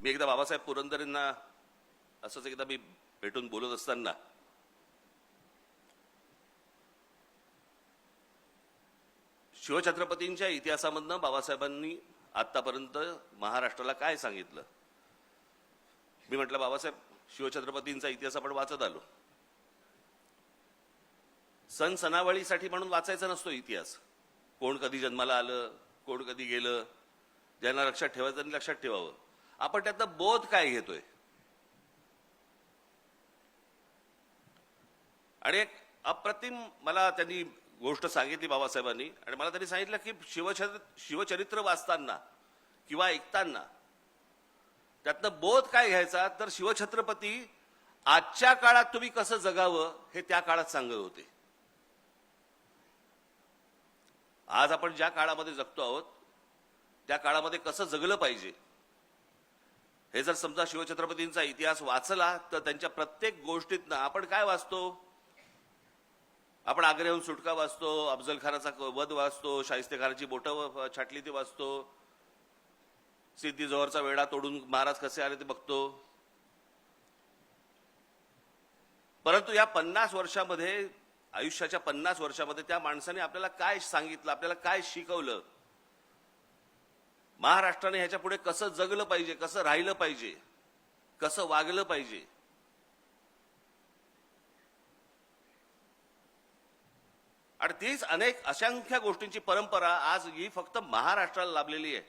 मी एकदा बाबासाहेब पुरंदरेंना असंच एकदा मी भेटून बोलत असताना शिवछत्रपतींच्या इतिहासामधनं बाबासाहेबांनी आतापर्यंत महाराष्ट्राला काय सांगितलं. मी म्हटलं बाबासाहेब शिवछत्रपतींचा इतिहास आपण वाचत आलो. सण सणावळीसाठी म्हणून वाचायचा नसतो इतिहास. कोण कधी जन्माला आलं, कोण कधी गेलं, ज्यांना लक्षात ठेवायचं त्यांनी लक्षात ठेवावं. आपण त्यातनं बोध काय घेतोय. आणि एक अप्रतिम मला त्यांनी गोष्ट सांगितली बाबासाहेबांनी, आणि मला त्यांनी सांगितलं की शिवचरित्र वाचताना किंवा ऐकताना त्यातनं बोध काय घ्यायचा, तर शिवछत्रपती आजच्या काळात तुम्ही कसं जगावं हे त्या काळात सांगत होते. आज आपण ज्या काळामध्ये जगतो आहोत त्या काळामध्ये कसं जगलं पाहिजे हे जर समजा शिवछत्रपतींचा इतिहास वाचला तर त्यांच्या प्रत्येक गोष्टीतनं आपण काय वाचतो. आपण आग्र्याहून सुटका वाचतो, अफजल खानाचा वध वाचतो, शाहिस्तेखानाची बोटं छाटली ती वाचतो, सिद्धी जोहरचा वेढा तोडून महाराज कसे आले ते बघतो. परंतु या 50 वर्षामध्ये, आयुष्याच्या 50 वर्षामध्ये त्या माणसाने आपल्याला काय सांगितलं, आपल्याला काय शिकवलं, महाराष्ट्राने ह्याच्या पुढे कसं जगलं पाहिजे, कसं राहिलं पाहिजे, कसं वागलं पाहिजे. आणि तीच अनेक असंख्य गोष्टींची परंपरा आज ही फक्त महाराष्ट्राला लाभलेली आहे.